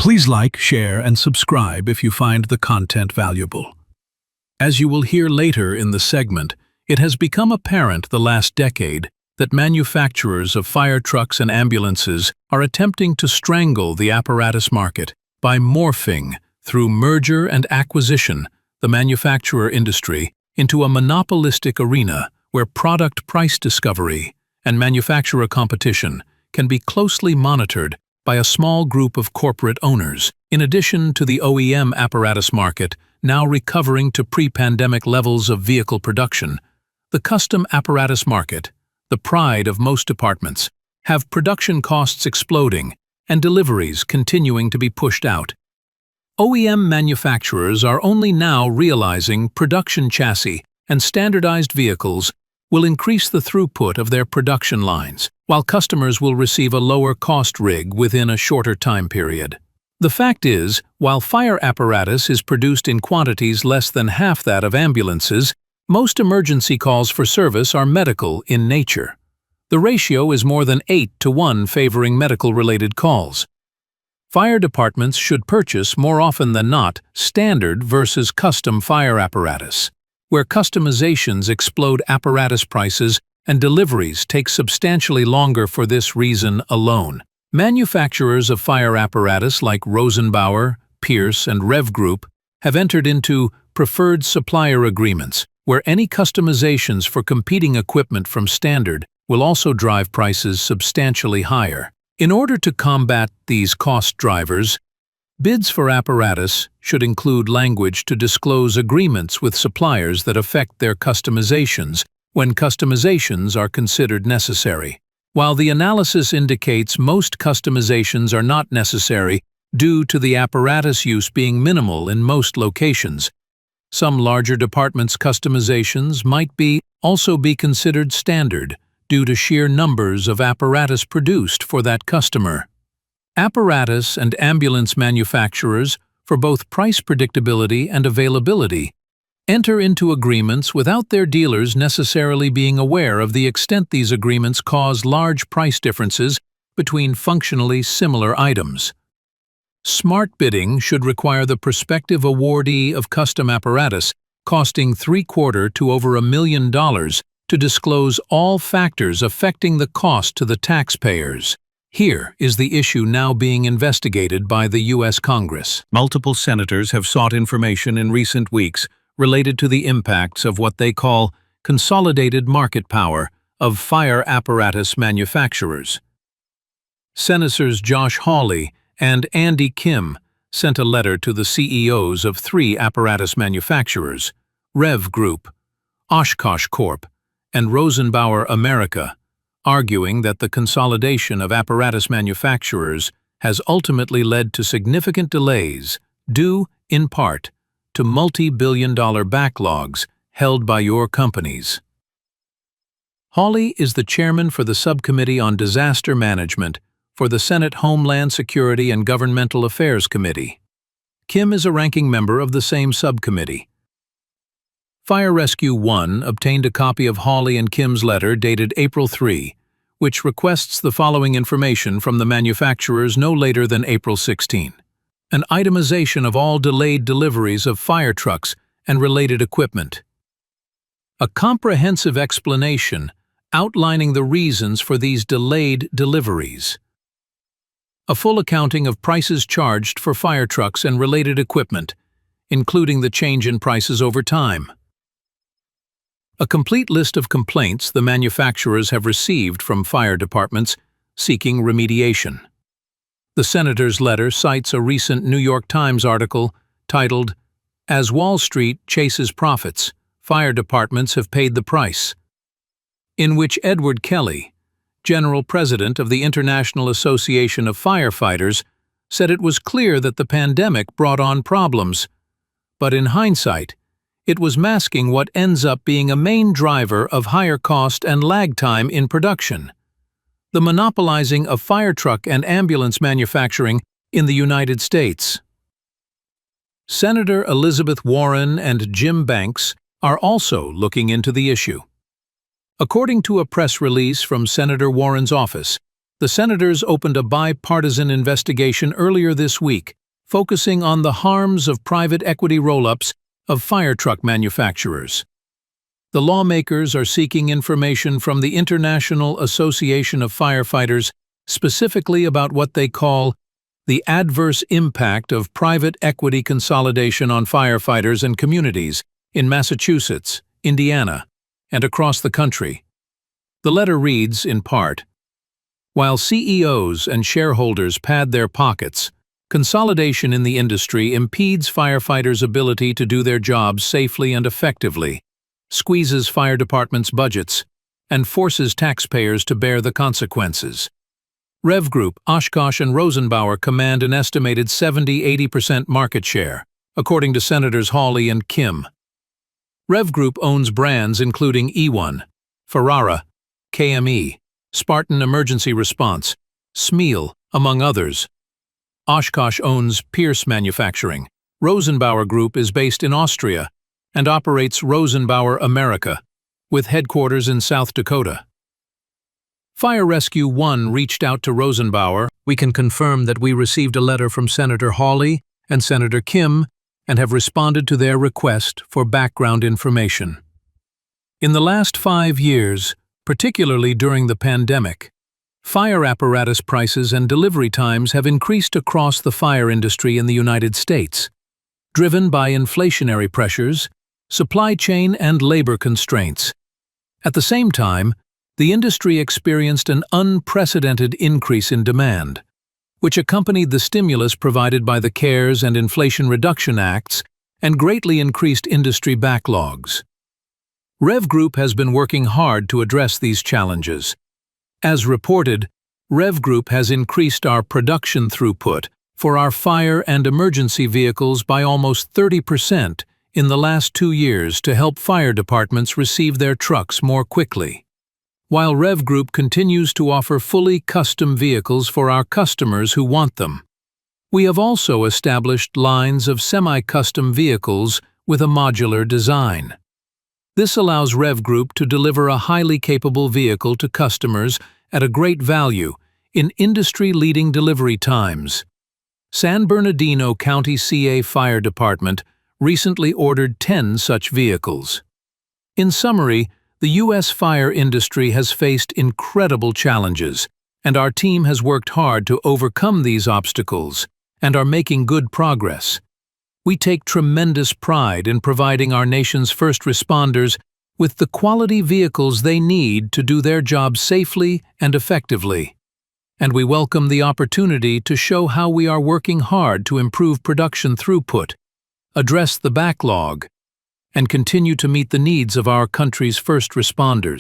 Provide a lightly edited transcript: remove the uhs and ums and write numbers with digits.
Please like, share, and subscribe if you find the content valuable. As you will hear later in the segment, it has become apparent the last decade that manufacturers of fire trucks and ambulances are attempting to strangle the apparatus market by morphing, through merger and acquisition, the manufacturer industry into a monopolistic arena where product price discovery and manufacturer competition can be closely monitored by a small group of corporate owners, in addition to the OEM apparatus market now recovering to pre-pandemic levels of vehicle production. The custom apparatus market, the pride of most departments, have production costs exploding and deliveries continuing to be pushed out. OEM manufacturers are only now realizing production chassis and standardized vehicles will increase the throughput of their production lines, while customers will receive a lower-cost rig within a shorter time period. The fact is, while fire apparatus is produced in quantities less than half that of ambulances, most emergency calls for service are medical in nature. The ratio is more than 8-to-1 favoring medical-related calls. Fire departments should purchase more often than not standard versus custom fire apparatus, where customizations explode apparatus prices and deliveries take substantially longer for this reason alone. Manufacturers of fire apparatus like Rosenbauer, Pierce, and REV Group have entered into preferred supplier agreements, where any customizations for competing equipment from standard will also drive prices substantially higher. In order to combat these cost drivers, bids for apparatus should include language to disclose agreements with suppliers that affect their customizations when customizations are considered necessary. While the analysis indicates most customizations are not necessary due to the apparatus use being minimal in most locations, some larger departments' customizations might also be considered standard due to sheer numbers of apparatus produced for that customer. Apparatus and ambulance manufacturers, for both price predictability and availability, enter into agreements without their dealers necessarily being aware of the extent these agreements cause large price differences between functionally similar items. Smart bidding should require the prospective awardee of custom apparatus costing $750,000 to over $1 million to disclose all factors affecting the cost to the taxpayers. Here is the issue now being investigated by the U.S. Congress. Multiple senators have sought information in recent weeks related to the impacts of what they call consolidated market power of fire apparatus manufacturers. Senators Josh Hawley and Andy Kim sent a letter to the CEOs of 3 apparatus manufacturers, REV Group, Oshkosh Corp., and Rosenbauer America, arguing that the consolidation of apparatus manufacturers has ultimately led to significant delays due, in part, to multi-billion-dollar backlogs held by your companies. Hawley is the chairman for the Subcommittee on Disaster Management for the Senate Homeland Security and Governmental Affairs Committee. Kim is a ranking member of the same subcommittee. Fire Rescue 1 obtained a copy of Hawley and Kim's letter dated April 3, which requests the following information from the manufacturers no later than April 16. An itemization of all delayed deliveries of fire trucks and related equipment. A comprehensive explanation outlining the reasons for these delayed deliveries. A full accounting of prices charged for fire trucks and related equipment, including the change in prices over time. A complete list of complaints the manufacturers have received from fire departments seeking remediation. The senator's letter cites a recent New York Times article titled, "As Wall Street Chases Profits, Fire Departments Have Paid the Price," in which Edward Kelly, General President of the International Association of Firefighters, said it was clear that the pandemic brought on problems, but in hindsight, it was masking what ends up being a main driver of higher cost and lag time in production: the monopolizing of fire truck and ambulance manufacturing in the United States. Senator Elizabeth Warren and Jim Banks are also looking into the issue. According to a press release from Senator Warren's office, The senators opened a bipartisan investigation earlier this week, focusing on the harms of private equity roll-ups of fire truck manufacturers. The lawmakers are seeking information from the International Association of Firefighters specifically about what they call the adverse impact of private equity consolidation on firefighters and communities in Massachusetts, Indiana, and across the country. The letter reads, in part, "While CEOs and shareholders pad their pockets, consolidation in the industry impedes firefighters' ability to do their jobs safely and effectively, squeezes fire departments' budgets, and forces taxpayers to bear the consequences. REV Group, Oshkosh, and Rosenbauer command an estimated 70–80% market share, according to Senators Hawley and Kim. REV Group owns brands including E1, Ferrara, KME, Spartan Emergency Response, Smeal, among others. Oshkosh owns Pierce Manufacturing. Rosenbauer Group is based in Austria and operates Rosenbauer America, with headquarters in South Dakota. Fire Rescue 1 reached out to Rosenbauer. We can confirm that we received a letter from Senator Hawley and Senator Kim and have responded to their request for background information. In the last 5 years, particularly during the pandemic, fire apparatus prices and delivery times have increased across the fire industry in the United States, driven by inflationary pressures, supply chain and labor constraints. At the same time, the industry experienced an unprecedented increase in demand, which accompanied the stimulus provided by the CARES and Inflation Reduction Acts and greatly increased industry backlogs. REV Group has been working hard to address these challenges. As reported, REV Group has increased our production throughput for our fire and emergency vehicles by almost 30% in the last 2 years to help fire departments receive their trucks more quickly. While REV Group continues to offer fully custom vehicles for our customers who want them, we have also established lines of semi-custom vehicles with a modular design. This allows REV Group to deliver a highly capable vehicle to customers at a great value in industry-leading delivery times. San Bernardino County CA Fire Department recently ordered 10 such vehicles. In summary, the U.S. fire industry has faced incredible challenges, and our team has worked hard to overcome these obstacles and are making good progress. We take tremendous pride in providing our nation's first responders with the quality vehicles they need to do their jobs safely and effectively. And we welcome the opportunity to show how we are working hard to improve production throughput, address the backlog, and continue to meet the needs of our country's first responders.